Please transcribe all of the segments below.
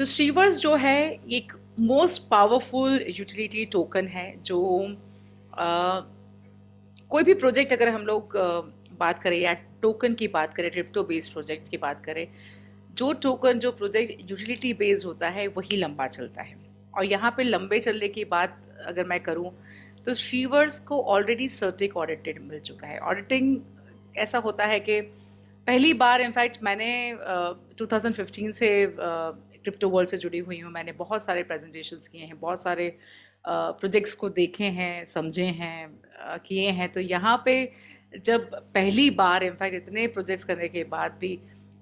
तो स्ट्रीवर्स जो है ये एक मोस्ट पावरफुल यूटिलिटी टोकन है जो अ, कोई भी प्रोजेक्ट अगर हम लोग बात करें या टोकन की बात करें, क्रिप्टो बेस्ड प्रोजेक्ट की बात करें, जो टोकन जो प्रोजेक्ट यूटिलिटी बेस्ड होता है वही लंबा चलता है। और यहाँ पे लंबे चलने की बात अगर मैं करूँ तो स्ट्रीवर्स को ऑलरेडी सर्टिक ऑडिटेड मिल चुका है। ऑडिटिंग ऐसा होता है कि पहली बार इनफैक्ट मैंने 2015 से क्रिप्टो वर्ल्ड से जुड़ी हुई हूँ। मैंने बहुत सारे प्रेजेंटेशंस किए हैं, बहुत सारे प्रोजेक्ट्स को देखे हैं, समझे हैं, किए हैं। तो यहाँ पे जब पहली बार इनफैक्ट इतने प्रोजेक्ट्स करने के बाद भी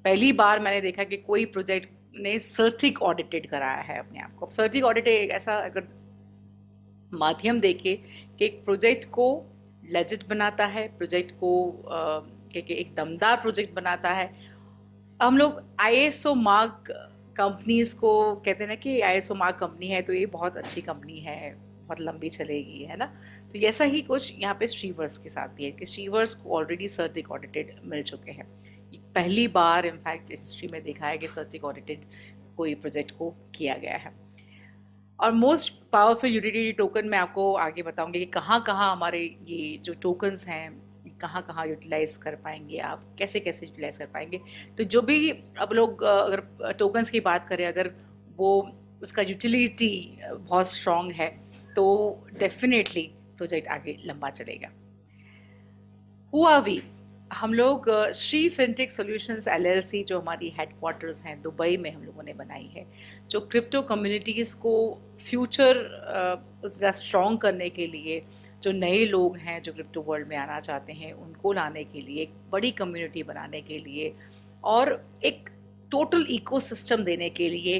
पहली बार मैंने देखा कि कोई प्रोजेक्ट ने सर्टिक ऑडिटेड कराया है अपने आप को। सर्टिक ऑडिट एक ऐसा अगर माध्यम देके कि एक प्रोजेक्ट को लेजिट बनाता है, प्रोजेक्ट को कि एक दमदार प्रोजेक्ट बनाता है। हम लोग आईएसओ मार्क कंपनीज को कहते हैं ना कि आईएसओ मार्क कंपनी है तो ये बहुत अच्छी कंपनी है, बहुत लंबी चलेगी, है ना। तो ऐसा ही कुछ यहाँ पे स्ट्रीवर्स के साथ भी है कि स्ट्रीवर्स को ऑलरेडी सर्टिक ऑडिटेड मिल चुके हैं। पहली बार इनफैक्ट हिस्ट्री में देखा है कि सर्टिक ऑडिटेड कोई प्रोजेक्ट को किया गया है। और मोस्ट पावरफुल यूटिलिटी टोकन मैं आपको आगे बताऊंगी कि कहाँ कहाँ हमारे ये जो टोकन्स हैं कहाँ कहाँ यूटिलाइज कर पाएंगे, आप कैसे कैसे यूटिलाइज कर पाएंगे। तो जो भी अब लोग अगर टोकन्स की बात करें, अगर वो उसका यूटिलिटी बहुत स्ट्रॉन्ग है तो डेफिनेटली प्रोजेक्ट आगे लंबा चलेगा। हुआ भी हम लोग श्री फिनटेक सॉल्यूशंस एलएलसी जो हमारी हेडक्वार्टर्स हैं दुबई में हम लोगों ने बनाई है, जो क्रिप्टो कम्युनिटीज़ को फ्यूचर स्ट्रॉन्ग करने के लिए, जो नए लोग हैं जो क्रिप्टो वर्ल्ड में आना चाहते हैं उनको लाने के लिए, एक बड़ी कम्युनिटी बनाने के लिए और एक टोटल इकोसिस्टम देने के लिए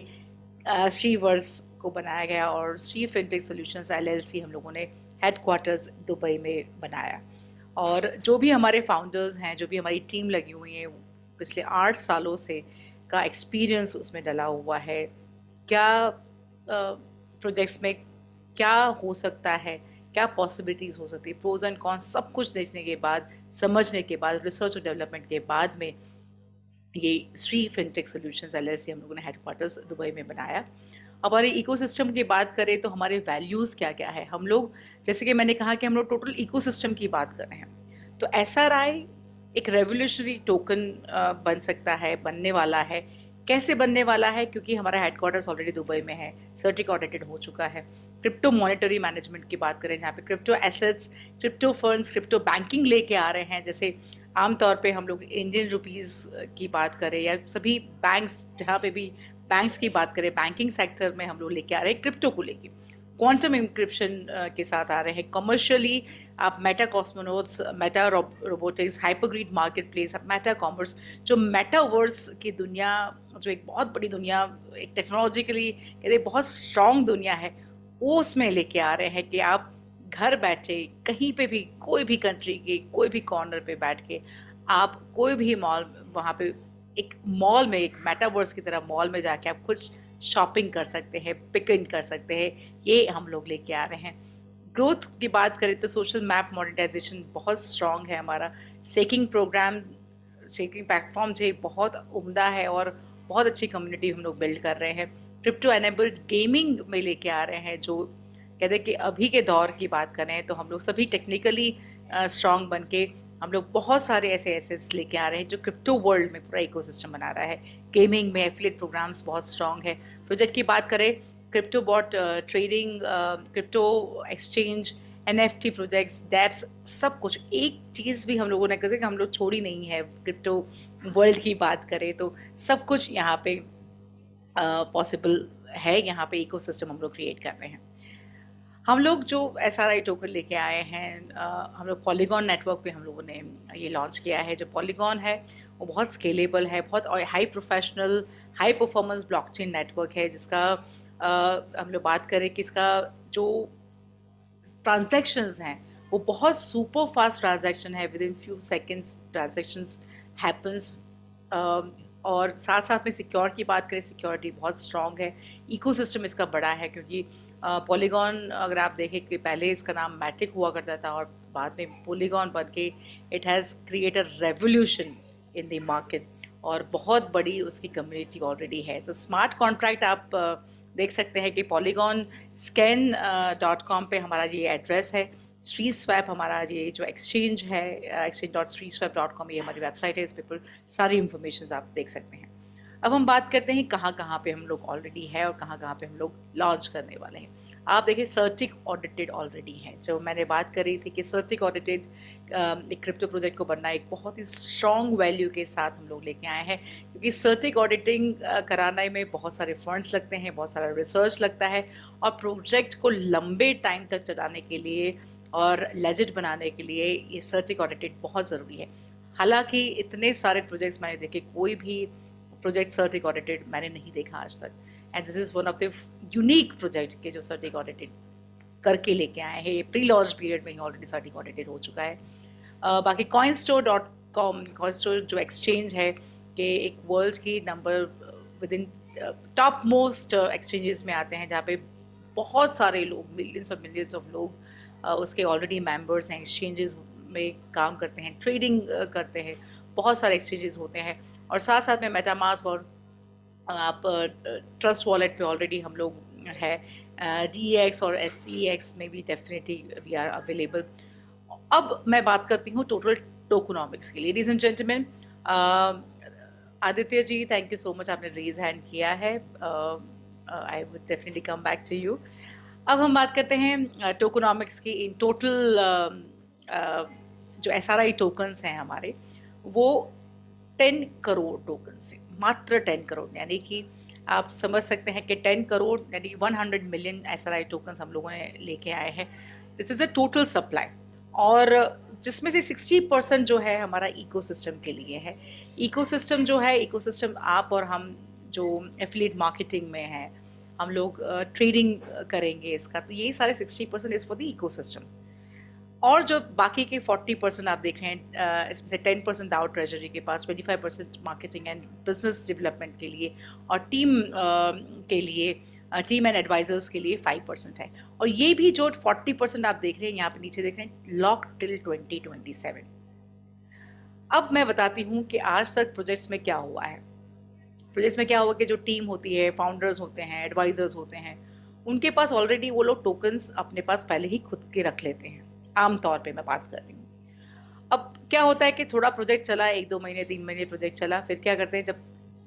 श्रीवर्स को बनाया गया और श्री फिनटेक सॉल्यूशंस एलएलसी हम लोगों ने हेडक्वार्टर्स दुबई में बनाया। और जो भी हमारे फाउंडर्स हैं, जो भी हमारी टीम लगी हुई है, पिछले 8 सालों से का एक्सपीरियंस उसमें डला हुआ है। क्या प्रोजेक्ट्स में क्या हो सकता है, क्या पॉसिबिलिटीज़ हो सकती है, प्रोज एंड कॉन्स सब कुछ देखने के बाद, समझने के बाद, रिसर्च और डेवलपमेंट के बाद में ये श्री फिनटेक सॉल्यूशंस एलएलसी हम लोगों ने हेडक्वार्टर्स दुबई में बनाया। हमारे इकोसिस्टम की बात करें तो हमारे वैल्यूज़ क्या क्या है, हम लोग जैसे कि मैंने कहा कि हम लोग टोटल इकोसिस्टम की बात कर रहे हैं। तो एसआरआई एक रेवोल्यूशनरी टोकन बन सकता है, बनने वाला है। कैसे बनने वाला है, क्योंकि हमारा हेडक्वार्टर्स ऑलरेडी दुबई में है, सर्टिक ऑडिटेड हो चुका है। क्रिप्टो मॉनेटरी मैनेजमेंट की बात करें जहाँ पे crypto assets, crypto funds, crypto banking लेके आ रहे हैं। जैसे आमतौर पे हम लोग इंडियन रुपीज़ की बात करें या सभी बैंक्स जहाँ पे भी बैंक्स की बात करें, बैंकिंग सेक्टर में हम लोग लेके आ रहे हैं क्रिप्टो को लेके, क्वांटम इंक्रिप्शन के साथ आ रहे हैं। कमर्शियली आप Meta Cosmonauts, Meta Robotics, Hypergrid marketplace, Meta Commerce, जो मेटावर्स की दुनिया, जो एक बहुत बड़ी दुनिया, एक टेक्नोलॉजिकली एक बहुत स्ट्रॉन्ग दुनिया है, वो उसमें लेके आ रहे हैं कि आप घर बैठे कहीं पे भी, कोई भी कंट्री के कोई भी कॉर्नर पे बैठ के आप कोई भी मॉल, वहाँ पे एक मॉल में, एक मेटावर्स की तरह मॉल में जाके आप कुछ शॉपिंग कर सकते हैं, पिक इन कर सकते हैं। ये हम लोग लेके आ रहे हैं। ग्रोथ की बात करें तो सोशल मैप मोनेटाइजेशन बहुत स्ट्रॉन्ग है हमारा। स्टेकिंग प्रोग्राम, स्टेकिंग प्लेटफॉर्म जो बहुत उम्दा है और बहुत अच्छी कम्युनिटी हम लोग बिल्ड कर रहे हैं। क्रिप्टो एनेबल्ड गेमिंग में लेके आ रहे हैं, जो कहते हैं कि अभी के दौर की बात करें तो हम लोग सभी टेक्निकली स्ट्रॉन्ग बन के हम लोग बहुत सारे ऐसे एसेट्स लेके आ रहे हैं जो क्रिप्टो वर्ल्ड में पूरा इकोसिस्टम बना रहा है। गेमिंग में एफिलिएट प्रोग्राम्स बहुत स्ट्रॉन्ग है। प्रोजेक्ट की बात करें, crypto bot trading, crypto exchange, NFT projects, dapps, सब कुछ। एक चीज़ भी हम लोगों ने कहा कि हम लोग छोड़ी नहीं है। क्रिप्टो वर्ल्ड की बात करें तो सब कुछ यहाँ पे पॉसिबल है। यहाँ पे इकोसिस्टम हम लोग क्रिएट कर रहे हैं। हम लोग जो एसआरआई टोकन लेके आए हैं, हम लोग पॉलीगॉन नेटवर्क पे हम लोगों ने ये लॉन्च किया है। जो पॉलीगॉन है वो बहुत स्केलेबल है, बहुत high professional, high performance blockchain network है, जिसका हम लोग बात करें कि इसका जो ट्रांजैक्शंस हैं वो बहुत सुपर फास्ट ट्रांजैक्शन है, with in few seconds transactions happens. और साथ साथ में सिक्योर की बात करें, सिक्योरिटी बहुत स्ट्रॉन्ग है। इकोसिस्टम इसका बड़ा है, क्योंकि पॉलीगॉन अगर आप देखें कि पहले इसका नाम मैटिक हुआ करता था और बाद में पॉलीगॉन बन के it has create a revolution in the market. और बहुत बड़ी उसकी कम्युनिटी ऑलरेडी है। तो स्मार्ट कॉन्ट्रैक्ट आप देख सकते हैं कि polygon.com पे हमारा ये एड्रेस है। स्ट्रीट स्वैप हमारा ये जो एक्सचेंज है, exchange.streetswap.com, ये हमारी वेबसाइट है। इस पे सारी इंफॉर्मेशन आप देख सकते हैं। अब हम बात करते हैं कहाँ कहाँ पे हम लोग ऑलरेडी है और कहाँ कहाँ पे हम लोग लॉन्च करने वाले हैं। आप देखिए सर्टिक ऑडिटेड ऑलरेडी है। जो मैंने बात करी थी कि सर्टिक ऑडिटेड एक क्रिप्टो प्रोजेक्ट को बनना एक बहुत ही स्ट्रॉन्ग वैल्यू के साथ हम लोग लेके आए हैं, क्योंकि सर्टिक ऑडिटिंग कराने में बहुत सारे फंड्स लगते हैं, बहुत सारा रिसर्च लगता है, और प्रोजेक्ट को लंबे टाइम तक चलाने के लिए और लेजिट बनाने के लिए ये सर्टिक ऑडिटेड बहुत ज़रूरी है। हालांकि इतने सारे प्रोजेक्ट्स मैंने देखे, कोई भी प्रोजेक्ट सर्टिक ऑडिटेड मैंने नहीं देखा आज तक, and this is one of the unique project के जो सर्टिक ऑडिटेड करके लेके आए हैं। ये प्री लॉन्च पीरियड में ही ऑलरेडी सर्टिक ऑडिटेड हो चुका है। बाकी coinstore.com, coinstore जो एक्सचेंज है कि एक वर्ल्ड की number with in top most exchanges में आते हैं, जहाँ पे बहुत सारे लोग, मिलियंस और मिलियंस ऑफ लोग उसके ऑलरेडी मेंबर्स हैं, एक्सचेंजेस में काम करते हैं, ट्रेडिंग करते हैं, बहुत सारे एक्सचेंजेस होते हैं। और साथ साथ में मेटामास्क और आप ट्रस्ट वॉलेट पे ऑलरेडी हम लोग है, DEX और SCX में भी डेफिनेटली वी आर अवेलेबल। अब मैं बात करती हूँ टोटल टोकनॉमिक्स की। Ladies and gentleman, Aditya ji, thank you so much, आपने रेज हैंड किया है। I would definitely come back to you. अब हम बात करते हैं टोकनॉमिक्स की। इन टोटल जो SRI टोकन्स हैं हमारे, वो 10 करोड़ टोकन्स हैं, मात्र 10 करोड़। यानी कि आप समझ सकते हैं कि 10 करोड़ यानी 100 मिलियन SRI टोकन्स हम लोगों ने लेके आए हैं। This is a total supply, और जिसमें से 60% जो है हमारा इकोसिस्टम के लिए है। इकोसिस्टम जो है, इकोसिस्टम आप और हम जो एफिलिएट मार्केटिंग में हैं, हम लोग ट्रेडिंग करेंगे इसका, तो ये सारे 60% इज़ फॉर द इकोसिस्टम। और जो बाकी के 40% आप देख रहे हैं, इसमें से 10% दाउ ट्रेजरी के पास, 25% मार्केटिंग एंड बिजनेस डेवलपमेंट के लिए, और टीम के लिए, टीम एंड एडवाइजर्स के लिए 5% है। और ये भी जो 40% आप देख रहे हैं यहाँ पे नीचे देख रहे हैं, लॉक टिल 2027। अब मैं बताती हूँ कि आज तक प्रोजेक्ट्स में क्या हुआ है। प्रोजेक्ट्स में क्या हुआ कि जो टीम होती है, फाउंडर्स होते हैं, एडवाइजर्स होते हैं, उनके पास ऑलरेडी वो लोग टोकन्स अपने पास पहले ही खुद के रख लेते हैं। आमतौर पे मैं बात कर रही हूँ। अब क्या होता है कि थोड़ा प्रोजेक्ट चला, 1-2 महीने 3 महीने प्रोजेक्ट चला, फिर क्या करते हैं, जब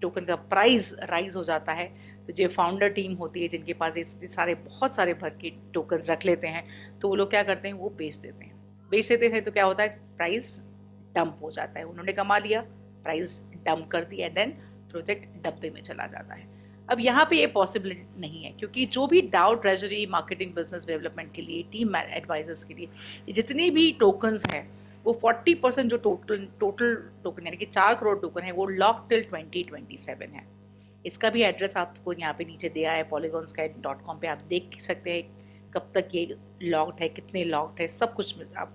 टोकन का प्राइस राइज हो जाता है, तो जो फाउंडर टीम होती है जिनके पास ये सारे बहुत सारे भर के टोकन्स रख लेते हैं, तो वो लोग क्या करते हैं, वो बेच देते हैं। बेच देते हैं तो क्या होता है, प्राइस डंप हो जाता है। उन्होंने कमा लिया, प्राइस डंप कर दिया, देन प्रोजेक्ट डब्बे में चला जाता है। अब यहाँ पे ये पॉसिबल नहीं है, क्योंकि जो भी डाउ ट्रेजरी, मार्केटिंग, बिजनेस डेवलपमेंट के लिए, टीम एडवाइजर्स के लिए जितनी भी टोकन्स हैं, वो 40% जो टोटल टोकन यानी कि 4 करोड़ टोकन है, वो लॉक टिल 2027 है। इसका भी एड्रेस आपको यहाँ पे नीचे दिया है, polygonsky.com पे आप देख सकते हैं कब तक ये लॉक्ड है, कितने लॉक्ड है, सब कुछ आप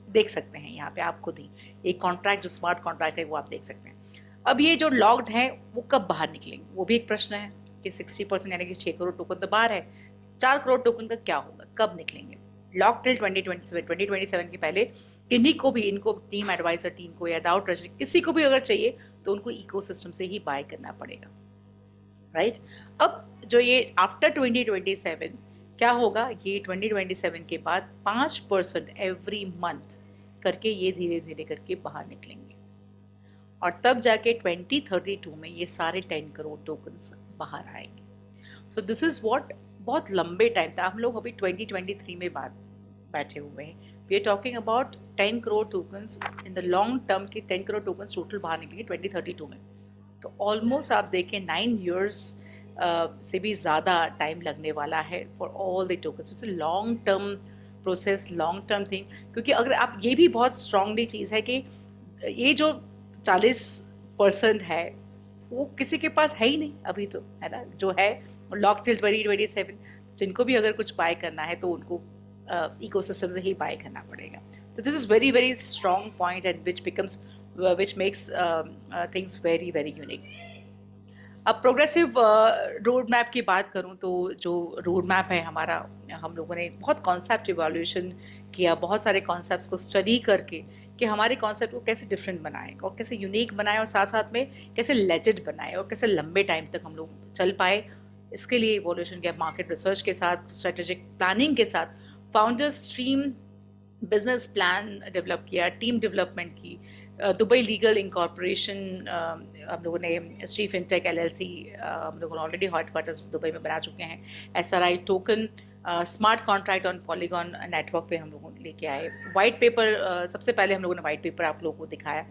देख सकते हैं यहाँ पे। आप खुद ही एक कॉन्ट्रैक्ट जो स्मार्ट कॉन्ट्रैक्ट है वो आप देख सकते हैं। अब ये जो लॉक्ड हैं वो कब बाहर निकलेंगे, वो भी एक प्रश्न है कि 60% यानी कि 6 करोड़ टोकन तो बाहर है, 4 करोड़ टोकन का क्या होगा, कब निकलेंगे। लॉक टिल 2027 के पहले किन्हीं को भी, इनको टीम एडवाइजर टीम को या डाउ ट्रेजरी किसी को भी अगर चाहिए, तो उनको इकोसिस्टम से ही बाय करना पड़ेगा, राइट। अब जो ये आफ्टर 2027 क्या होगा, ये 2027 के बाद 5% एवरी मंथ करके ये धीरे धीरे करके बाहर निकलेंगे, और तब जाके 2032 में ये सारे 10 करोड़ टोकन्स बाहर आएंगे। सो दिस इज़ व्हाट, बहुत लंबे टाइम था, हम लोग अभी 2023 में बैठे हुए हैं। We are talking about 10 crore tokens in the long term के, 10 करोड़ टोकन्स टोटल बाहर निकलेंगे 2032 में। तो ऑलमोस्ट आप देखें 9 years से भी ज़्यादा टाइम लगने वाला है for all the tokens. It's a long term process, long term thing. क्योंकि अगर आप, ये भी बहुत स्ट्रांगली चीज़ है कि ये जो 40% है वो किसी के पास है ही नहीं अभी, तो है ना, जो है लॉक टिल 2027। जिनको भी अगर कुछ बाय करना है तो उनको इकोसिस्टम से ही बाय करना पड़ेगा। तो this is very very strong point and which makes things very very unique. अब प्रोग्रेसिव रोड मैप की बात करूं तो जो रोड मैप है हमारा, हम लोगों ने बहुत कॉन्सेप्ट इवैल्यूएशन किया, बहुत सारे कॉन्सेप्ट्स को स्टडी करके कि हमारे कॉन्सेप्ट को कैसे डिफरेंट बनाएं और कैसे यूनिक बनाएं और साथ साथ में कैसे लेजिट बनाएं और कैसे लंबे टाइम तक हम लोग चल पाए। इसके लिए इवोल्यूशन गैप मार्केट रिसर्च के साथ, स्ट्रेटेजिक प्लानिंग के साथ, founder stream business plan develop किया, टीम डेवलपमेंट की, दुबई लीगल इंकॉर्पोरेशन हम लोगों ने, श्री फिनटेक एलएलसी हम लोगों ने ऑलरेडी हेडक्वार्टर्स दुबई में बना चुके हैं, SRI token, smart contract on polygon network पे हम लोगों ने लेके आए, वाइट पेपर, सबसे पहले हम लोगों ने वाइट पेपर आप लोगों को दिखाया,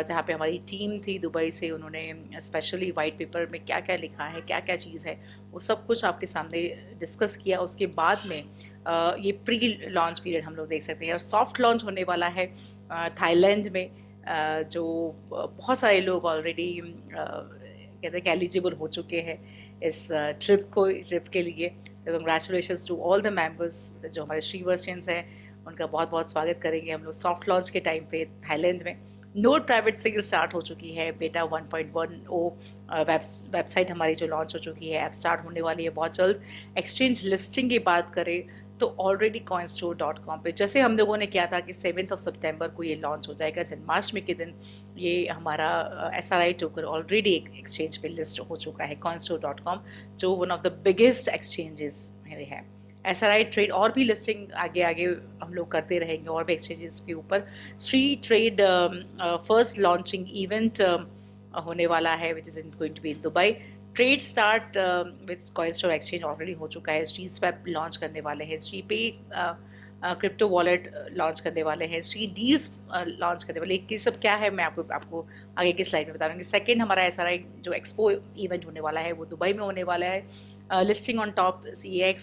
जहाँ पे हमारी टीम थी दुबई से, उन्होंने स्पेशली वाइट पेपर में क्या क्या लिखा है, क्या क्या चीज़ है, वो सब कुछ आपके सामने डिस्कस किया। उसके बाद में ये प्री लॉन्च पीरियड हम लोग देख सकते हैं और सॉफ्ट लॉन्च होने वाला है थाईलैंड में, जो बहुत सारे लोग ऑलरेडी कहते हैं कि एलिजिबल हो चुके हैं इस ट्रिप के लिए। तो congratulations to all the members, जो हमारे श्रीवर्सियंस हैं उनका बहुत बहुत स्वागत करेंगे हम लोग सॉफ्ट लॉन्च के टाइम पे थाईलैंड में। नोट प्राइवेट सेल स्टार्ट हो चुकी है, बेटा 1.10 वेबसाइट हमारी जो लॉन्च हो चुकी है, ऐप स्टार्ट होने वाली है बहुत जल्द। एक्सचेंज लिस्टिंग की बात करें तो ऑलरेडी coinstore.com पे, जैसे हम लोगों ने किया था कि 7 सितंबर को ये लॉन्च हो जाएगा, जन्माष्टमी के दिन ये हमारा SRI टोकन ऑलरेडी एक्सचेंज पे लिस्ट हो चुका है coinstore.com, जो one of the biggest exchanges है। SRI ट्रेड और भी लिस्टिंग आगे आगे हम लोग करते रहेंगे और भी एक्सचेंजेस के ऊपर। SRI trade first launching event होने वाला है which is going to be in Dubai. Trade start with coinstore exchange already हो चुका है, श्री स्वैप लॉन्च करने वाले हैं, श्री पे क्रिप्टो वॉलेट लॉन्च करने वाले हैं, श्री डील्स लॉन्च करने वाले। ये सब क्या है मैं आपको आगे की स्लाइड में बता दूँगी। सेकेंड हमारा SRI जो एक्सपो इवेंट होने वाला है वो दुबई में होने वाला है। Listing on top CEX,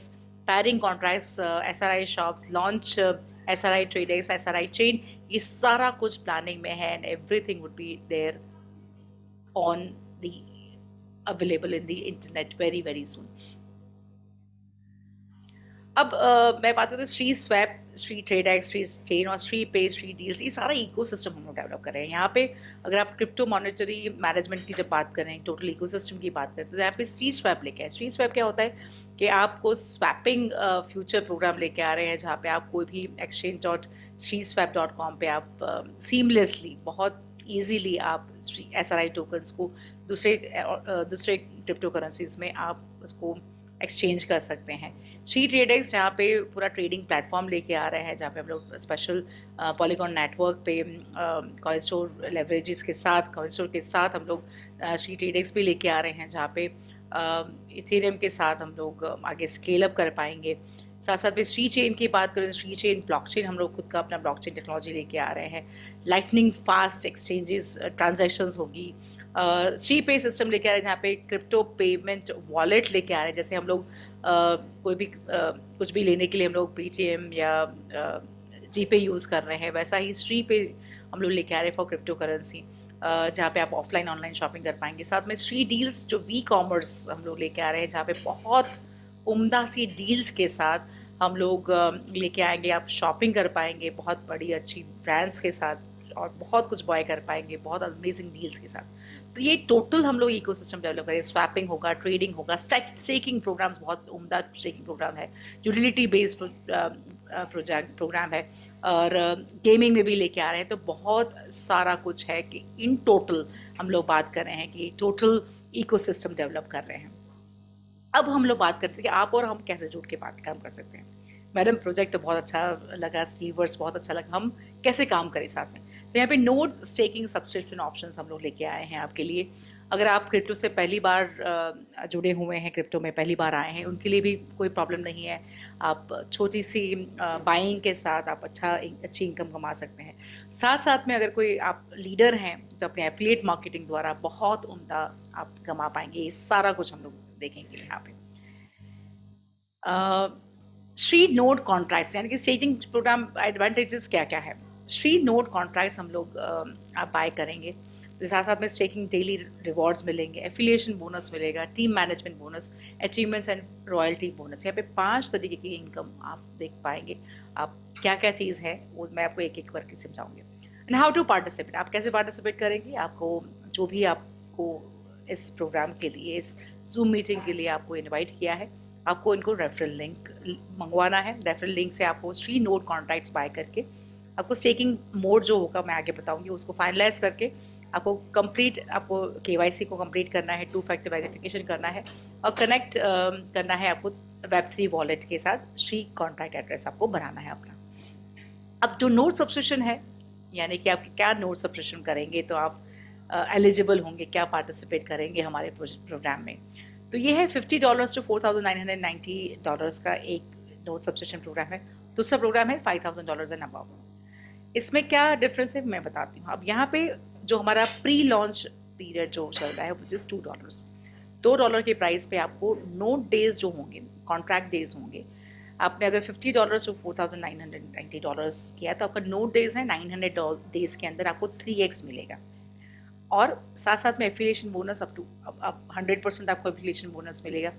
pairing contracts, SRI shops launch, SRI tradex, SRI chain, ये सारा कुछ प्लानिंग में है and everything would be there on the available in the internet very very soon। अब मैं बात करूँ Shri swap, Shri Tradex, Shri chain और श्री पे, श्री डील्स, ये सारा इकोसिस्टम हम लोग डेवलप कर रहे हैं। यहाँ पे अगर आप क्रिप्टो मॉनेटरी मैनेजमेंट की जब बात करें, टोटल इकोसिस्टम की बात करें, तो यहाँ पे श्री स्वैप लेके आए। श्री स्वैप क्या होता है कि आपको स्वैपिंग फ्यूचर प्रोग्राम लेके आ रहे हैं, जहाँ पे आप कोई भी exchange.shriswap.com पे आप सीमलेसली बहुत ईजीली आप SRI टोकन्स को दूसरे क्रिप्टो करेंसीज में आप उसको एक्सचेंज कर सकते हैं। श्री ट्रेडेक्स जहाँ पे पूरा ट्रेडिंग प्लेटफॉर्म लेके आ रहे हैं, जहाँ पे हम लोग स्पेशल पॉलीगॉन नेटवर्क पे कॉइनस्टोर लेवरेजेस के साथ, कॉइनस्टोर के साथ हम लोग श्री ट्रेडेक्स भी लेके आ रहे हैं, जहाँ पे इथेरियम के साथ हम लोग आगे स्केल अप कर पाएंगे। साथ साथ में श्री चेन की बात करें, श्री चेन ब्लॉकचेन हम लोग खुद का अपना ब्लॉकचेन टेक्नोलॉजी लेके आ रहे हैं। लाइटनिंग फास्ट एक्सचेंजेस ट्रांजैक्शंस होगी। श्री पे सिस्टम लेके आ रहे हैं, जहाँ पे क्रिप्टो पेमेंट वॉलेट लेके आ रहे हैं। जैसे हम लोग कोई भी कुछ भी लेने के लिए हम लोग पेटीएम या जीपे यूज़ कर रहे हैं, वैसा ही श्री पे हम लोग लेके आ रहे हैं फॉर क्रिप्टो करेंसी, जहाँ पे आप ऑफलाइन ऑनलाइन शॉपिंग कर पाएंगे। साथ में श्री डील्स जो वी-कॉमर्स हम लोग लेके आ रहे हैं, जहाँ पे बहुत उम्दा सी डील्स के साथ हम लोग लेके आएंगे, आप शॉपिंग कर पाएंगे बहुत बड़ी अच्छी ब्रांड्स के साथ और बहुत कुछ बाय कर पाएंगे बहुत अमेजिंग डील्स के साथ। तो ये टोटल हम लोग इकोसिस्टम डेवलप करें, स्वैपिंग होगा, ट्रेडिंग होगा, स्टेकिंग प्रोग्राम्स, बहुत उम्दा स्टेकिंग प्रोग्राम है, यूटिलिटी बेस्ड प्रोग्राम है, और गेमिंग में भी लेके आ रहे हैं। तो बहुत सारा कुछ है कि इन टोटल हम लोग बात कर रहे हैं कि टोटल इकोसिस्टम डेवलप कर रहे हैं। अब हम लोग बात करते हैं कि आप और हम कैसे जुड़ के बात काम कर सकते हैं। मैडम प्रोजेक्ट तो बहुत अच्छा लगा, स्लीवर्स बहुत अच्छा लगा, हम कैसे काम करें साथ में। तो यहाँ पे नोड्स स्टेकिंग सब्सक्रिप्शन ऑप्शंस हम लोग लेके आए हैं आपके लिए। अगर आप क्रिप्टो से पहली बार जुड़े हुए हैं, क्रिप्टो में पहली बार आए हैं, उनके लिए भी कोई प्रॉब्लम नहीं है। आप छोटी सी बाइंग के साथ आप अच्छी इनकम कमा सकते हैं। साथ साथ में अगर कोई आप लीडर हैं तो अपने एफिलिएट मार्केटिंग द्वारा बहुत उम्दा आप कमा पाएंगे। ये सारा कुछ हम लोग देखेंगे यहाँ पे। श्री नोड कॉन्ट्रैक्ट्स यानी कि स्टेजिंग प्रोग्राम एडवांटेजेस क्या क्या है। श्री नोड कॉन्ट्रैक्ट्स हम लोग आप बाय करेंगे तो साथ साथ में स्टेकिंग डेली रिवॉर्ड्स मिलेंगे, एफिलिएशन बोनस मिलेगा, team management bonus, achievements and royalty bonus. यहाँ पे 5 तरीके की इनकम आप देख पाएंगे। आप क्या क्या चीज़ है वो मैं आपको एक एक करके समझाऊंगी। एंड हाउ टू पार्टिसिपेट, आप कैसे पार्टिसिपेट करेंगे। आपको जो भी आपको इस प्रोग्राम के लिए, इस जूम मीटिंग के लिए आपको इन्वाइट किया है, आपको इनको रेफरल लिंक मंगवाना है। रेफरल लिंक से आपको श्री नोड कॉन्ट्रैक्ट्स बाय करके आपको स्टेकिंग मोड जो होगा मैं आगे बताऊंगी, उसको फाइनलाइज करके आपको कंप्लीट, आपको केवाईसी को कंप्लीट करना है, टू फैक्टर वेरिफिकेशन करना है और कनेक्ट करना है आपको वेब3 वॉलेट के साथ। श्री कॉन्टैक्ट एड्रेस आपको बनाना है अपना। अब जो नोड सब्सक्रिप्शन है, यानी कि आप क्या नोड सब्सक्रिप्शन करेंगे तो आप एलिजिबल होंगे, क्या पार्टिसिपेट करेंगे हमारे प्रोग्राम में। तो ये है $50 टू $4,990 का एक नोड सब्सक्रिप्शन प्रोग्राम है। दूसरा प्रोग्राम है $5,000 एंड अबव। इसमें क्या डिफरेंस है मैं बताती हूँ। अब यहाँ पे जो हमारा प्री लॉन्च पीरियड जो चल रहा है वो जिस $2, $2 के प्राइस पे आपको नोट डेज जो होंगे, कॉन्ट्रैक्ट डेज होंगे। आपने अगर $50 टू $4,990 किया तो आपका नोट डेज है 900 डेज के अंदर आपको 3x मिलेगा। और साथ साथ में एफिलिएशन बोनस अप टू, अब 100% आपको एफिलिएशन बोनस मिलेगा।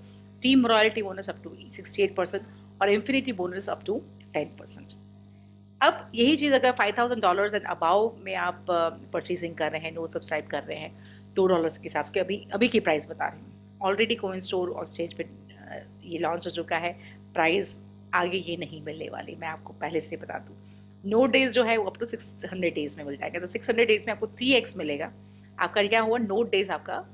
Team royalty bonus up to 68% और इन्फिनिटी बोनस अप टू 10%। अब यही चीज़ अगर $5,000 एंड अबाव में आप परचेजिंग कर रहे हैं, नोट सब्सक्राइब कर रहे हैं $2 के हिसाब से, अभी अभी की प्राइस बता रही हूँ। ऑलरेडी कोइन स्टोर और स्टेज पे ये लॉन्च हो चुका है। प्राइस आगे ये नहीं मिलने वाली, मैं आपको पहले से बता दूँ। नोट डेज जो है वो अप टू 600 डेज में मिल जाएगा, तो 600 डेज में आपको 3x मिलेगा। आपका क्या हुआ, नोट डेज आपका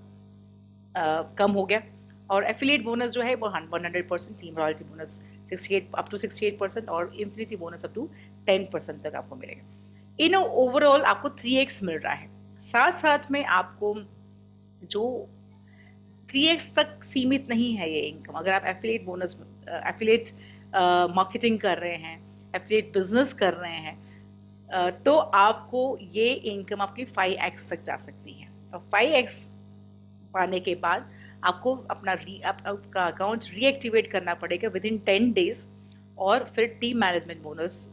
कम हो गया। और एफिलिएट बोनस जो है वो 100%, team royalty bonus 68 up to 68% और इन्फिनिटी बोनस अप टू 10% तक आपको मिलेगा। इन ओवरऑल आपको 3x मिल रहा है। साथ साथ में आपको जो 3x तक सीमित नहीं है ये इनकम। अगर आप एफिलिएट बोनस, एफिलिएट मार्केटिंग कर रहे हैं, एफिलिएट बिजनेस कर रहे हैं, तो आपको ये इनकम आपकी 5x तक जा सकती है। और 5x पाने के बाद आपको अपना आपका अकाउंट रीएक्टिवेट करना पड़ेगा विद इन 10 डेज। और फिर टीम मैनेजमेंट बोनस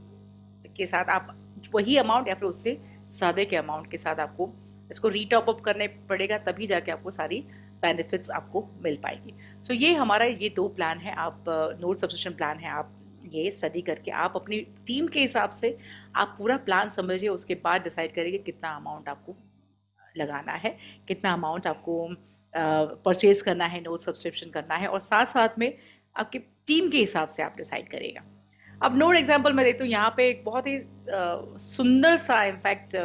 के साथ आप वही अमाउंट या फिर उससे ज़्यादा के अमाउंट के साथ आपको इसको रीटॉप अप करने पड़ेगा, तभी जाके आपको सारी बेनिफिट्स आपको मिल पाएगी। सो ये हमारा ये 2 प्लान है। आप नोट सब्सक्रिप्शन प्लान है, आप ये स्टडी करके आप अपनी टीम के हिसाब से आप पूरा प्लान समझिए, उसके बाद डिसाइड करिए कितना अमाउंट आपको लगाना है, कितना अमाउंट आपको परचेज करना है, नोट सब्सक्रिप्शन करना है, और साथ साथ में आपकी टीम के हिसाब से आप डिसाइड करेगा। अब नोट एग्जांपल मैं देती हूँ यहाँ पे, एक बहुत ही सुंदर सा इनफैक्ट